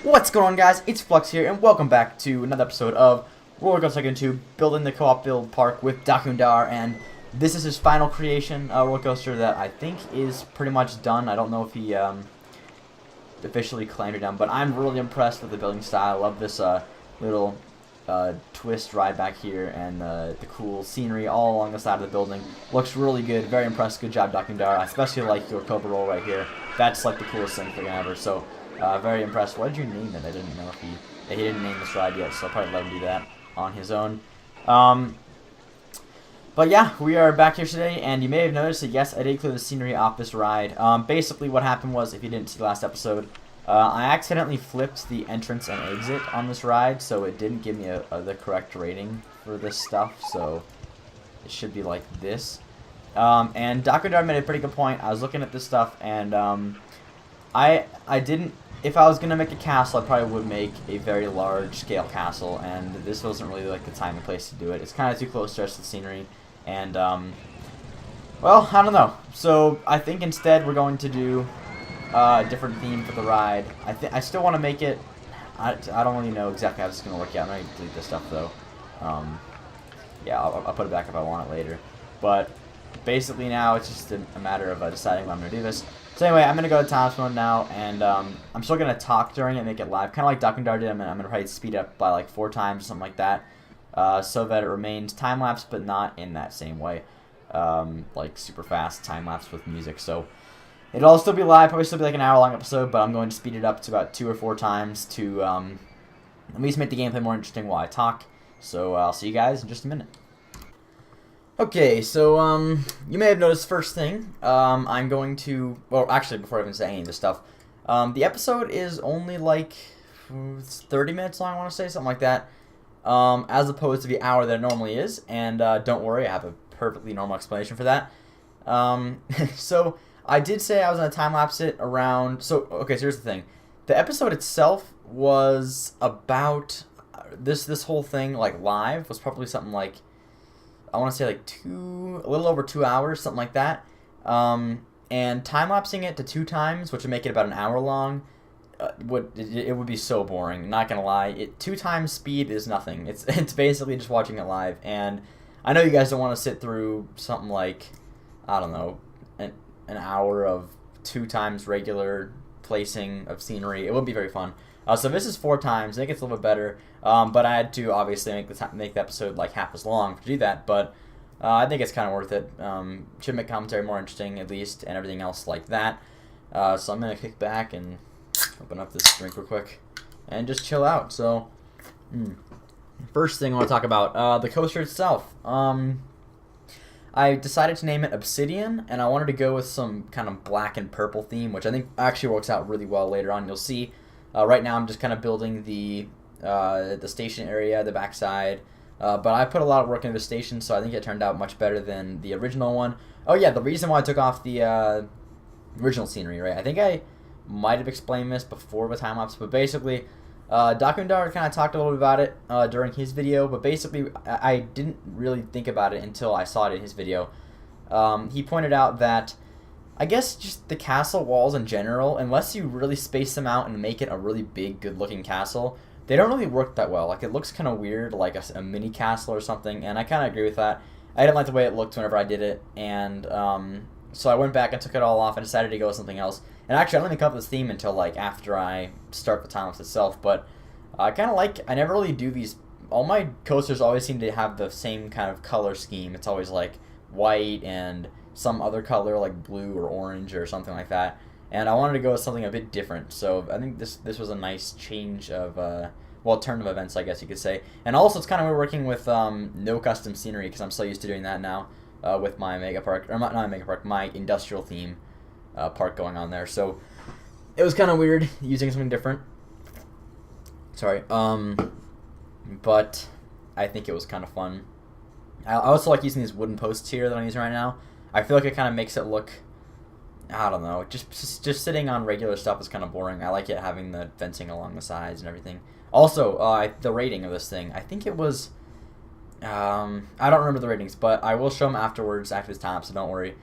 What's going on, guys? It's Flux here, and welcome back to another episode of Roller Coaster Tycoon 2, building the co-op build park with Dakundar, and this is his final creation, a roller coaster that I think is pretty much done. I don't know if he officially claimed it done, but I'm really impressed with the building style. I love this little twist ride back here, and the cool scenery all along the side of the building. Looks really good. Very impressed. Good job, Dakundar. I especially like your Cobra roll right here. That's like the coolest thing ever. So very impressed. What did you name it? I didn't know if he didn't name this ride yet, so I'll probably let him do that on his own. But yeah, we are back here today, and you may have noticed that yes, I did clear the scenery off this ride. Basically what happened was, if you didn't see last episode, I accidentally flipped the entrance and exit on this ride, so it didn't give me the correct rating for this stuff, so it should be like this. And Dakundar made a pretty good point. I was looking at this stuff, and I didn't, if I was going to make a castle, I probably would make a very large scale castle, and this wasn't really like the time and place to do it. It's kind of too close to the rest of the scenery, and well, I don't know. So I think instead we're going to do a different theme for the ride. I still want to make it, I don't really know exactly how this is going to work out. I'm going to delete this stuff though. Yeah, I'll put it back if I want it later. But basically now it's just a matter of deciding when I'm going to do this. So anyway, I'm going to go to time mode now, and I'm still going to talk during it and make it live. Kind of like Dakundar did. I'm going to probably speed up by like 4 times or something like that. So that it remains time-lapse, but not in that same way. Like super fast time-lapse with music. So it'll all still be live, probably still be like an hour-long episode, but I'm going to speed it up to about 2 or 4 times to at least make the gameplay more interesting while I talk. So I'll see you guys in just a minute. Okay, so you may have noticed first thing, I'm going to, well actually before I even say any of this stuff, the episode is only like 30 minutes long, I want to say, something like that, as opposed to the hour that it normally is, and don't worry, I have a perfectly normal explanation for that. So I did say I was going to time-lapse it around, so okay, so here's the thing, the episode itself was about, this whole thing, like live, was probably something like, I want to say like a little over 2 hours, something like that. And time-lapsing it to 2 times, which would make it about an hour long, it would be so boring. Not gonna lie, 2 times speed is nothing. It's basically just watching it live. And I know you guys don't want to sit through something like, I don't know, an hour of 2 times regular placing of scenery. It would be very fun. So this is 4 times. I think it's a little bit better, but I had to obviously make the episode like half as long to do that. But I think it's kind of worth it. Should make commentary more interesting at least, and everything else like that. So I'm gonna kick back and open up this drink real quick and just chill out. So first thing I want to talk about the coaster itself. I decided to name it Obsidian, and I wanted to go with some kind of black and purple theme, which I think actually works out really well later on. You'll see. Right now I'm just kind of building the station area, the backside, but I put a lot of work into the station, so I think it turned out much better than the original one. Oh yeah, the reason why I took off the original scenery, right? I think I might have explained this before with time-lapse, but basically Dakundar kind of talked a little bit about it during his video, but basically I didn't really think about it until I saw it in his video. He pointed out that I guess just the castle walls in general, unless you really space them out and make it a really big, good-looking castle, they don't really work that well. Like, it looks kind of weird, like a mini castle or something, and I kind of agree with that. I didn't like the way it looked whenever I did it, and so I went back and took it all off and decided to go with something else. And actually, I don't even come up with this theme until, like, after I start the time-lapse itself, but I kind of like, I never really do these, all my coasters always seem to have the same kind of color scheme. It's always, like, white and some other color like blue or orange or something like that, and I wanted to go with something a bit different, so I think this was a nice change of well, turn of events, I guess you could say. And also it's kind of working with no custom scenery, because I'm so used to doing that now with my mega park, or not mega park, my industrial theme park going on there, so it was kind of weird using something different. Sorry, but I think it was kind of fun. I also like using these wooden posts here that I'm using right now. I feel like it kind of makes it look, I don't know, just sitting on regular stuff is kind of boring. I like it having the fencing along the sides and everything. Also, the rating of this thing, I think it was, I don't remember the ratings, but I will show them afterwards, after this time, so don't worry.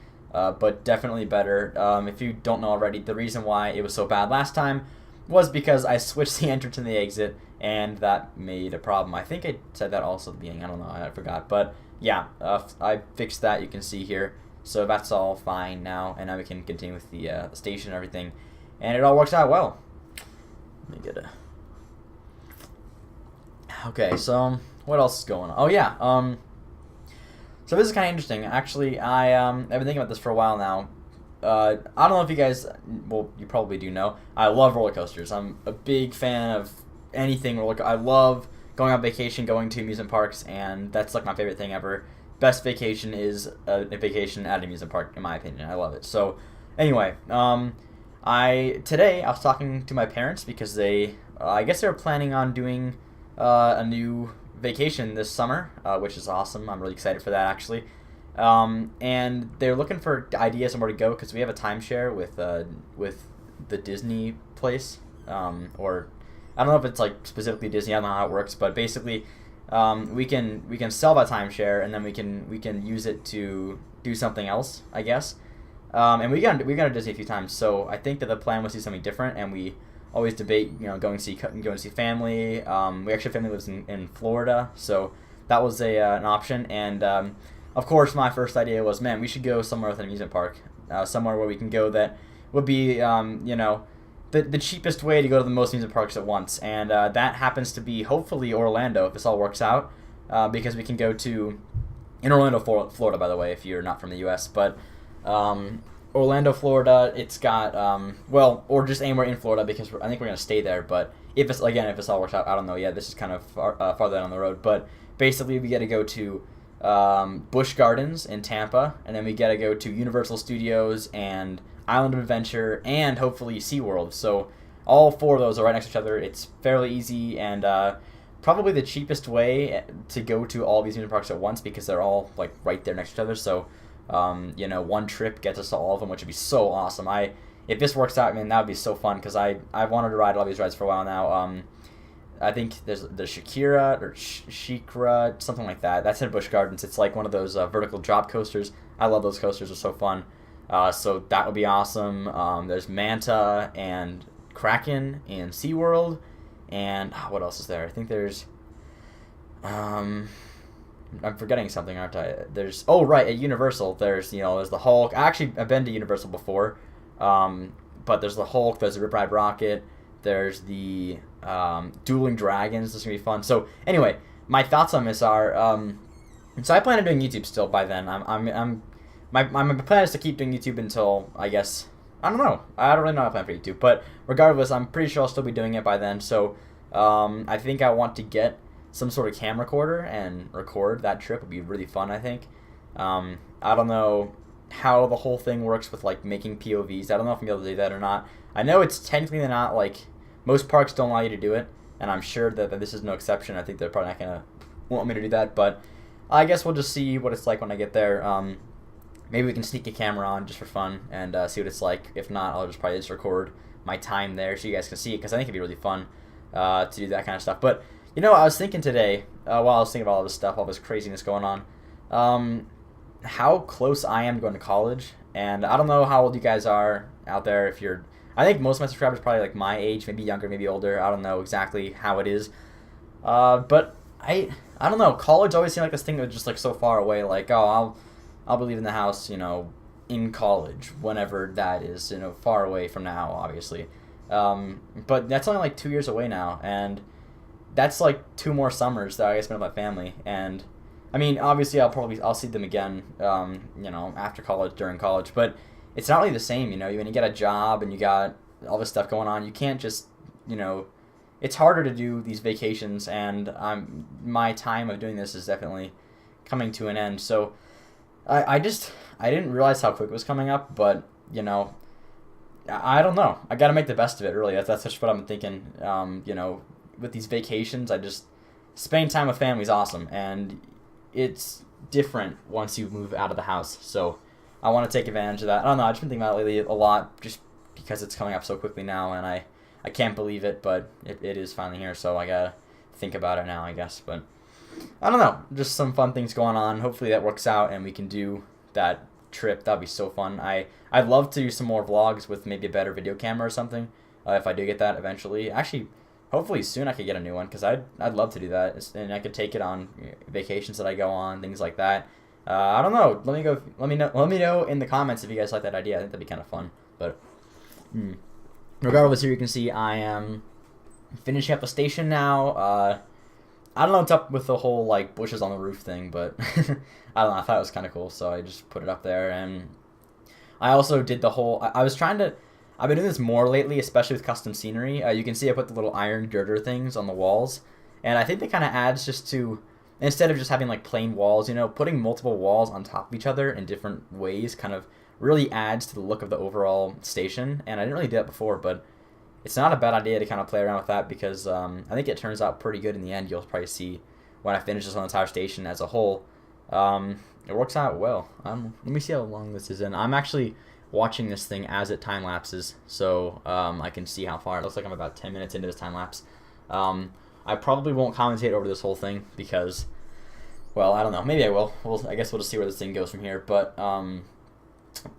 but definitely better. If you don't know already, the reason why it was so bad last time was because I switched the entrance and the exit, and that made a problem. I think I said that also at the beginning. I don't know. I forgot. But yeah, I fixed that. You can see here. So that's all fine now, and now we can continue with the station and everything, and it all works out well. Let me get a... Okay, so what else is going on? Oh yeah, so this is kind of interesting. Actually, I've been thinking about this for a while now. I don't know if you guys, well, you probably do know, I love roller coasters. I'm a big fan of anything roller coaster. I love going on vacation, going to amusement parks, and that's like my favorite thing ever. Best vacation is a vacation at an amusement park, in my opinion. I love it. So, anyway, today I was talking to my parents because I guess they were planning on doing a new vacation this summer, which is awesome. I'm really excited for that, actually. And they're looking for ideas on where to go because we have a timeshare with the Disney place, or I don't know if it's like specifically Disney. I don't know how it works, but basically, we can sell that timeshare and then we can use it to do something else, I guess. And we got to Disney a few times, so I think that the plan was to do something different, and we always debate, going to see family. We actually family lives in Florida, so that was an option, and of course, my first idea was, man, we should go somewhere with an amusement park, somewhere where we can go that would be, the cheapest way to go to the most amusement parks at once. And that happens to be, hopefully, Orlando, if this all works out, because we can go in Orlando, Florida, by the way, if you're not from the U.S., but Orlando, Florida, it's got, or just anywhere in Florida, because I think we're going to stay there, but if this all works out, I don't know yet, this is kind of farther down the road, but basically we get to go to Busch Gardens in Tampa, and then we get to go to Universal Studios and Island of Adventure and hopefully SeaWorld. So all four of those are right next to each other. It's fairly easy and probably the cheapest way to go to all these amusement parks at once because they're all like right there next to each other. So one trip gets us to all of them, which would be so awesome. If this works out, man, that would be so fun because I've wanted to ride all these rides for a while now. I think there's the Shakira or Shikra, something like that. That's in Busch Gardens. It's like one of those vertical drop coasters. I love those coasters. They're so fun. So that would be awesome. There's Manta and Kraken in SeaWorld. And what else is there? I think there's... I'm forgetting something, aren't I? Right, at Universal, there's the Hulk. Actually, I've been to Universal before. But there's the Hulk, there's the Rip Ride Rocket, there's the Dueling Dragons. This is going to be fun. So, anyway, my thoughts on this are... so I plan on doing YouTube still by then. My plan is to keep doing YouTube until, I guess... I don't know. I don't really know how I plan for YouTube. But regardless, I'm pretty sure I'll still be doing it by then. So, I think I want to get some sort of camcorder and record that trip. It would be really fun, I think. I don't know how the whole thing works with, like, making POVs. I don't know if I'm able to do that or not. I know it's technically not, like... Most parks don't allow you to do it, and I'm sure that this is no exception. I think they're probably not going to want me to do that, but I guess we'll just see what it's like when I get there. Maybe we can sneak a camera on just for fun and see what it's like. If not, I'll probably just record my time there so you guys can see it, because I think it'd be really fun to do that kind of stuff. But, I was thinking today, while I was thinking about all this stuff, all this craziness going on, how close I am going to college. And I don't know how old you guys are out there. I think most of my subscribers are probably like my age, maybe younger, maybe older. I don't know exactly how it is. But I don't know. College always seemed like this thing that was just like so far away. Like, oh, I'll be leaving the house, in college, whenever that is, far away from now, obviously. But that's only like 2 years away now, and that's like 2 more summers that I spend with my family. And I mean, obviously, I'll see them again, after college, during college, but it's not really the same, when you get a job and you got all this stuff going on, you can't just, it's harder to do these vacations, and my time of doing this is definitely coming to an end. So I didn't realize how quick it was coming up, but, I don't know. I got to make the best of it, really. That's just what I'm thinking. With these vacations, spending time with family is awesome, and it's different once you move out of the house. So I want to take advantage of that. I don't know. I've just been thinking about it lately a lot, just because it's coming up so quickly now, and I can't believe it, but it is finally here. So I gotta think about it now, I guess. But I don't know. Just some fun things going on. Hopefully that works out, and we can do that trip. That'd be so fun. I'd love to do some more vlogs with maybe a better video camera or something. If I do get that eventually. Actually, hopefully soon I could get a new one because I'd love to do that, and I could take it on vacations that I go on, things like that. I don't know. Let me know in the comments if you guys like that idea. I think that'd be kind of fun. But regardless, here you can see I am finishing up a station now. I don't know what's up with the whole like bushes on the roof thing, but I don't know. I thought it was kind of cool, so I just put it up there. And I also did the whole. I've been doing this more lately, especially with custom scenery. You can see I put the little iron girder things on the walls, and I think that kind of adds just to, instead of just having like plain walls, putting multiple walls on top of each other in different ways kind of really adds to the look of the overall station. And I didn't really do that before, but it's not a bad idea to kind of play around with that because I think it turns out pretty good in the end. You'll probably see when I finish this on the entire station as a whole. It works out well. Let me see how long this is in. I'm actually watching this thing as it time lapses, so I can see how far. It looks like I'm about 10 minutes into this time lapse. I probably won't commentate over this whole thing because, well, I don't know. Maybe I will. I guess we'll just see where this thing goes from here. But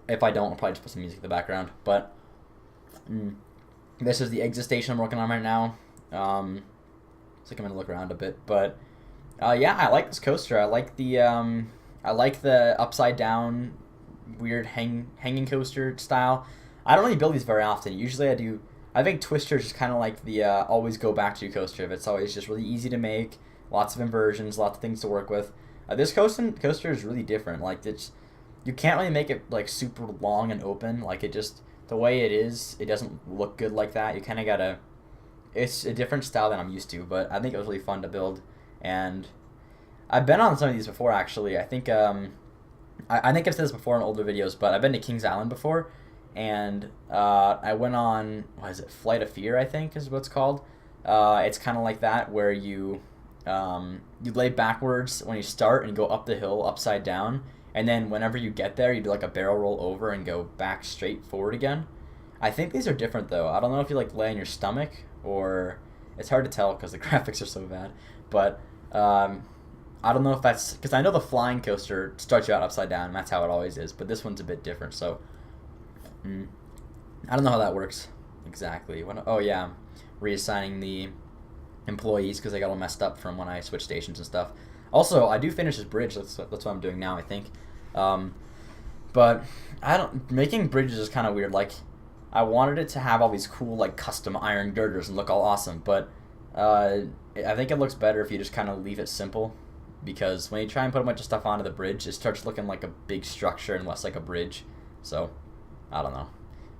if I don't, I'll probably just put some music in the background. But this is the exit station I'm working on right now. So I'm gonna look around a bit, but yeah, I like this coaster. I like the upside down weird hanging coaster style. I don't really build these very often. Usually I do. I think Twister is just kind of like the always go back to coaster. It's always just really easy to make, lots of inversions, lots of things to work with. This coaster is really different. Like you can't really make it like super long and open. Like it just, the way it is, it doesn't look good like that. You kind of gotta. It's a different style than I'm used to, but I think it was really fun to build, and I've been on some of these before actually. I think I think I've said this before in older videos, but I've been to Kings Island before, and I went on, what is it, Flight of Fear, I think is what it's called. It's kind of like that, where you lay backwards when you start and go up the hill upside down, and then whenever you get there, you do like a barrel roll over and go back straight forward again. I think these are different though. I don't know if you like lay on your stomach, or it's hard to tell because the graphics are so bad, but I don't know if that's, because I know the flying coaster starts you out upside down, and that's how it always is, but this one's a bit different, so I don't know how that works exactly. Oh yeah, I'm reassigning the employees because they got all messed up from when I switched stations and stuff. Also, I do finish this bridge. That's what I'm doing now, I think. But making bridges is kind of weird. Like, I wanted it to have all these cool like custom iron girders and look all awesome, but I think it looks better if you just kind of leave it simple. Because when you try and put a bunch of stuff onto the bridge, it starts looking like a big structure and less like a bridge. So, I don't know.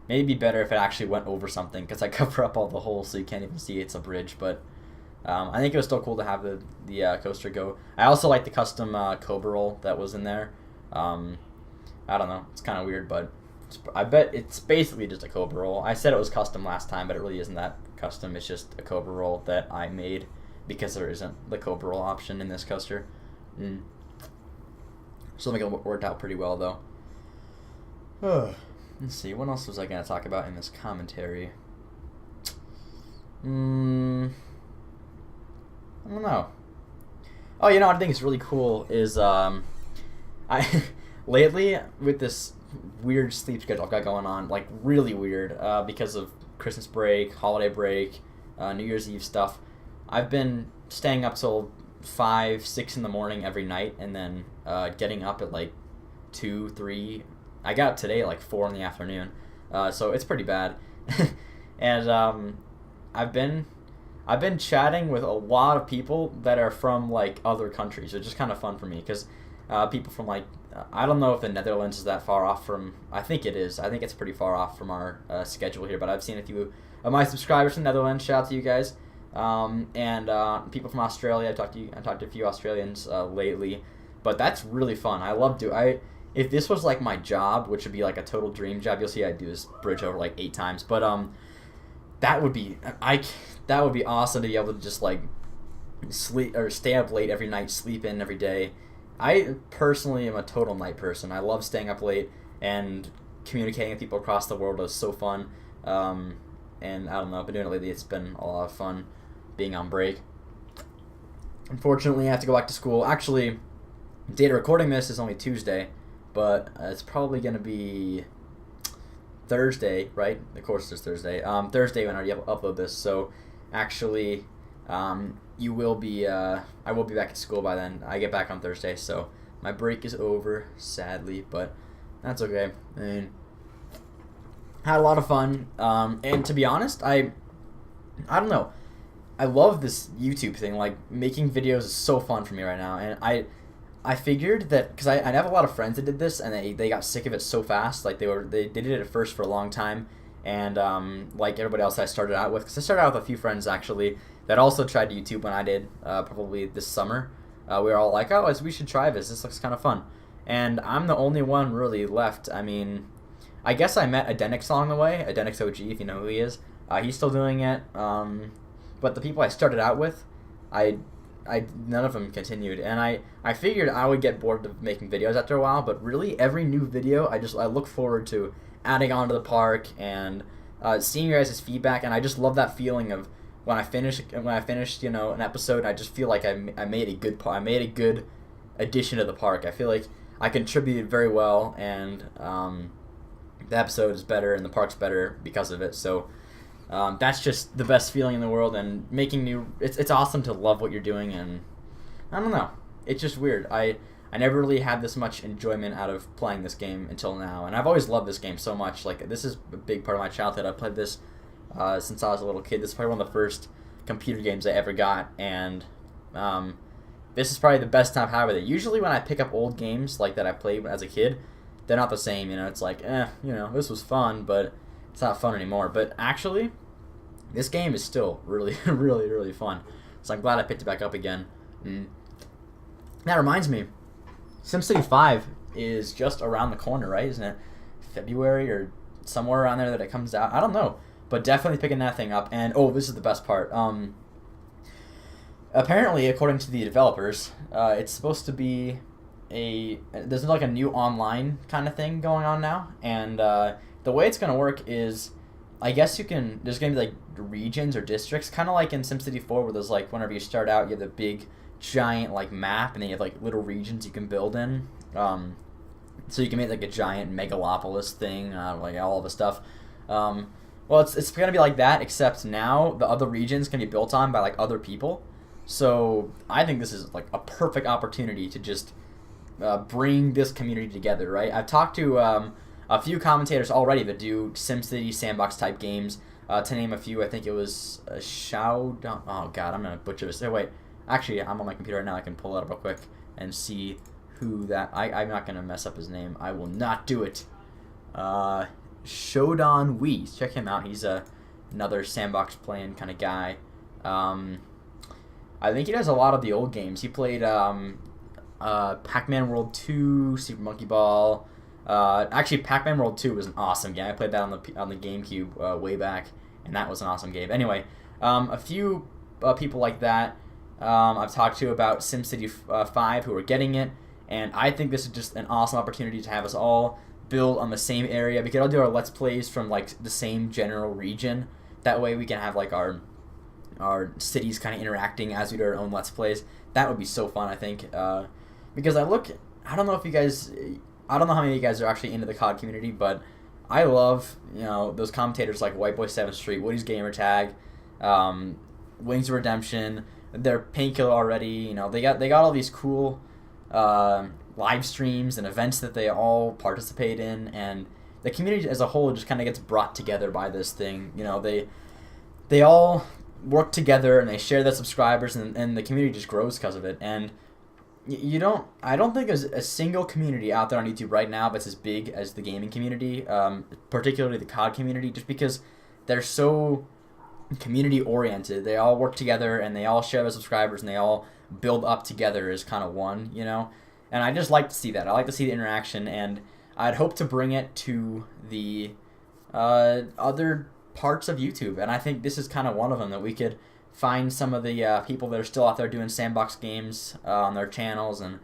Maybe it'd be better if it actually went over something, because I cover up all the holes so you can't even see it's a bridge. But I think it was still cool to have the coaster go. I also like the custom Cobra roll that was in there. I don't know. It's kind of weird, but I bet it's basically just a Cobra roll. I said it was custom last time, but it really isn't that custom. It's just a Cobra roll that I made, because there isn't the Cobra roll option in this coaster. So I think it worked out pretty well, though. Let's see, what else was I going to talk about in this commentary? I don't know. Oh, what I think is really cool is I lately, with this weird sleep schedule I've got going on, like really weird, because of Christmas break, holiday break, New Year's Eve stuff, I've been staying up till 5, 6 in the morning every night, and then getting up at like 2, 3. I got up today at like 4 in the afternoon, so it's pretty bad. And I've been chatting with a lot of people that are from like other countries, which is kind of fun for me, because people from like I don't know if the Netherlands is that far off from. I think it is. I think it's pretty far off from our schedule here, but I've seen a few of my subscribers from the Netherlands. Shout out to you guys. And people from Australia. I talked to a few Australians lately, but that's really fun. I love if this was like my job, which would be like a total dream job. You'll see I do this bridge over like 8 times, but that would be awesome to be able to just like sleep or stay up late every night, sleep in every day. I personally am a total night person. I love staying up late, and communicating with people across the world is so fun. And I don't know, I've been doing it lately. It's been a lot of fun being on break. Unfortunately, I have to go back to school. Actually, the date of recording this is only Tuesday, but it's probably gonna be Thursday, right? Of course, it's Thursday. Thursday when I upload this. So, actually, you will be. I will be back at school by then. I get back on Thursday, so my break is over, sadly, but that's okay. I mean, had a lot of fun. And to be honest, I don't know. I love this YouTube thing. Like, making videos is so fun for me right now, and I figured that because I have a lot of friends that did this and they got sick of it so fast. Like they did it at first for a long time, and like everybody else I started out with, because I started out with a few friends actually that also tried YouTube when I did, probably this summer. We were all like, oh, we should try this. This looks kind of fun. And I'm the only one really left. I mean, I guess I met Adenix along the way. Adenix OG, if you know who he is. He's still doing it. But the people I started out with, none of them continued, and I figured I would get bored of making videos after a while, but really every new video I look forward to adding on to the park and seeing your guys' feedback, and I just love that feeling of when I finished an episode, I just feel like I made a good addition to the park. I feel like I contributed very well, and the episode is better and the park's better because of it. So that's just the best feeling in the world, and it's awesome to love what you're doing, and I don't know, it's just weird. I never really had this much enjoyment out of playing this game until now, and I've always loved this game so much. Like, this is a big part of my childhood. I played this since I was a little kid. This is probably one of the first computer games I ever got, and this is probably the best time I've had with it. Usually when I pick up old games like that I played as a kid, they're not the same, it's like, this was fun, but it's not fun anymore. But actually, this game is still really, really, really fun. So I'm glad I picked it back up again. That reminds me, SimCity 5 is just around the corner, right? Isn't it February or somewhere around there that it comes out? I don't know. But definitely picking that thing up. And, oh, this is the best part. Apparently, according to the developers, it's supposed to be there's like a new online kind of thing going on now. And the way it's going to work is, I guess there's going to be like regions or districts, kind of like in SimCity 4, where there's like, whenever you start out, you have the big giant like map, and then you have like little regions you can build in. So you can make like a giant megalopolis thing, like all the stuff. Well, it's going to be like that, except now the other regions can be built on by like other people. So I think this is like a perfect opportunity to just bring this community together, right? I've talked to a few commentators already that do SimCity sandbox type games. To name a few, I think it was Shao. Oh God, I'm gonna butcher this. Oh, wait, actually, I'm on my computer right now. I can pull it up real quick and see who that. I'm not gonna mess up his name. I will not do it. Shodan Wee. Check him out. He's another sandbox playing kind of guy. I think he does a lot of the old games. He played Pac-Man World 2, Super Monkey Ball. Actually, Pac-Man World 2 was an awesome game. I played that on the GameCube way back, and that was an awesome game. Anyway, a few people like that I've talked to about SimCity 5 who are getting it, and I think this is just an awesome opportunity to have us all build on the same area. We could all do our Let's Plays from like the same general region. That way we can have like our cities kind of interacting as we do our own Let's Plays. That would be so fun, I think. Because I don't know how many of you guys are actually into the COD community, but I love, those commentators like White Boy 7th Street, Woody's Gamer Tag, Wings of Redemption. They're Painkiller already. They got all these cool live streams and events that they all participate in, and the community as a whole just kind of gets brought together by this thing. They all work together and they share their subscribers, and the community just grows because of it. And I don't think there's a single community out there on YouTube right now that's as big as the gaming community, particularly the COD community, just because they're so community oriented. They all work together and they all share their subscribers and they all build up together as kind of one, and I just like to see that. I like to see the interaction, and I'd hope to bring it to the other parts of YouTube, and I think this is kind of one of them, that we could find some of the people that are still out there doing sandbox games on their channels, and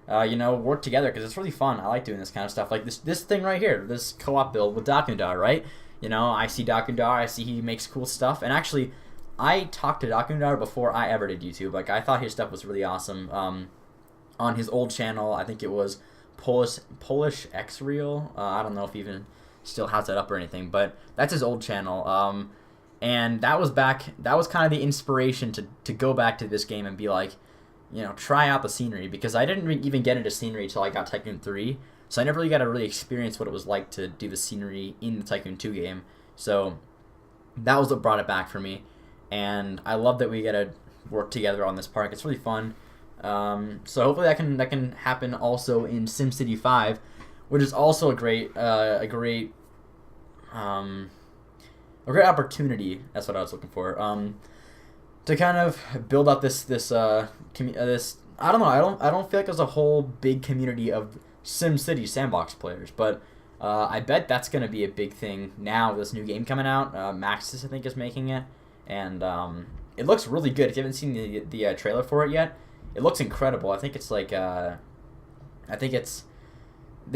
work together, because it's really fun. I like doing this kind of stuff, like this thing right here, this co-op build with Dakundar, right? I see Dakundar, I see he makes cool stuff, and actually I talked to Dakundar before I ever did YouTube. Like, I thought his stuff was really awesome. On his old channel, I think it was Polish X Reel. I don't know if he even still has that up or anything, but that's his old channel. And that was kind of the inspiration to go back to this game and be like, you know, try out the scenery, because I didn't even get into scenery until I got Tycoon 3, so I never really got to really experience what it was like to do the scenery in the Tycoon 2 game. So that was what brought it back for me, and I love that we get to work together on this park. It's really fun. So hopefully that can happen also in SimCity 5, which is also a great opportunity. That's what I was looking for. To kind of build up this I don't know. I don't feel like there's a whole big community of SimCity sandbox players, but I bet that's gonna be a big thing now with this new game coming out. Maxis, I think, is making it, and it looks really good. If you haven't seen the trailer for it yet, it looks incredible. I think it's like they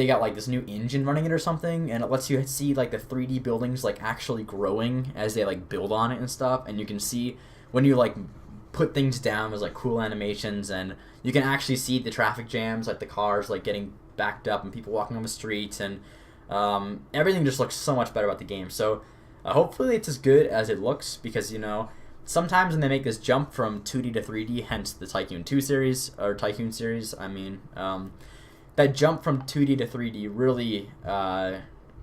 got like this new engine running it or something, and it lets you see like the 3D buildings like actually growing as they like build on it and stuff, and you can see when you like put things down, there's like cool animations, and you can actually see the traffic jams, like the cars like getting backed up and people walking on the streets, and everything just looks so much better about the game. So hopefully it's as good as it looks, because, you know, sometimes when they make this jump from 2D to 3D, hence the Tycoon 2 series, or Tycoon series, I mean, that jump from 2D to 3D really, or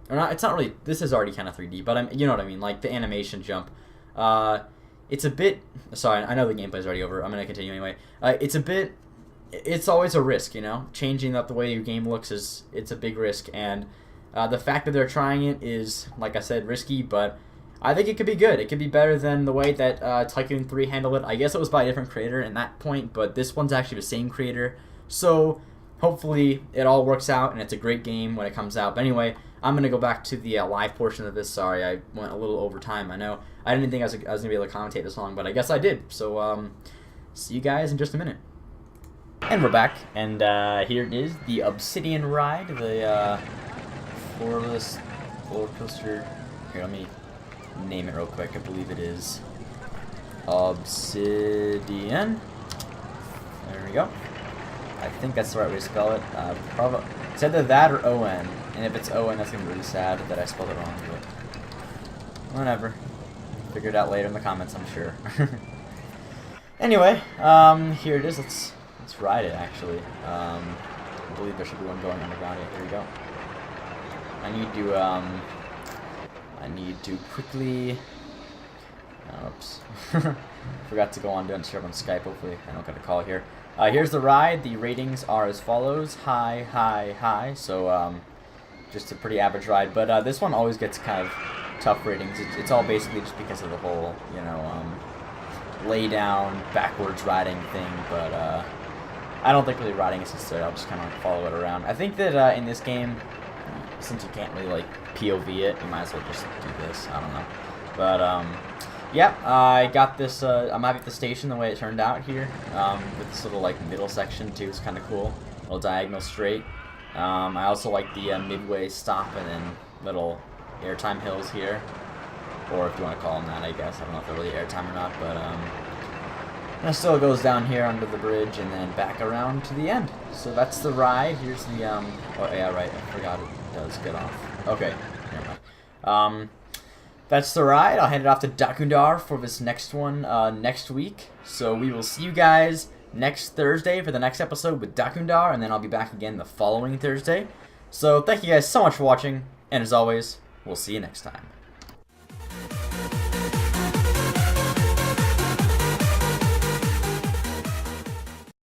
not, it's not really, this is already kind of 3D, but you know what I mean, like the animation jump, it's a bit, sorry, I know the gameplay's already over, I'm going to continue anyway, it's always a risk, you know, changing up the way your game looks it's a big risk, and the fact that they're trying it is, like I said, risky, but I think it could be good. It could be better than the way that Tycoon 3 handled it. I guess it was by a different creator in that point, but this one's actually the same creator, so hopefully it all works out, and it's a great game when it comes out. But anyway, I'm going to go back to the live portion of this. Sorry, I went a little over time. I know. I didn't think I was going to be able to commentate this long, but I guess I did. So, see you guys in just a minute. And we're back, and here it is, the Obsidian ride, the floorless roller coaster. Here, let me name it real quick. I believe it is Obsidian. There we go. I think that's the right way to spell it. Probably it's either that or O-N, and if it's O-N, that's gonna be really sad that I spelled it wrong. But whatever, figure it out later in the comments, I'm sure. Anyway, here it is. Let's ride it. Actually, I believe there should be one going underground. Here we go. I need to quickly. Oops. Forgot to go on doing share on Skype. Hopefully, I don't get a call here. Here's the ride. The ratings are as follows: high, high, high. So, just a pretty average ride. But this one always gets kind of tough ratings. It's all basically just because of the whole, you know, lay down, backwards riding thing. But I don't think really riding is necessary. I'll just kind of like follow it around. I think that in this game, since you can't really like POV it, you might as well just do this. I don't know. But yeah, I got this. I'm happy at the station the way it turned out here, with this little like middle section too. It's kind of cool, little diagonal straight. I also like the midway stop and then little airtime hills here, or if you want to call them that, I guess. I don't know if they're really airtime or not, but it still goes down here under the bridge and then back around to the end. So that's the ride. Here's the oh yeah, right. I forgot it does get off. Okay, never mind. That's the ride. I'll hand it off to Dakundar for this next one next week. So we will see you guys next Thursday for the next episode with Dakundar, and then I'll be back again the following Thursday. So thank you guys so much for watching, and as always, we'll see you next time.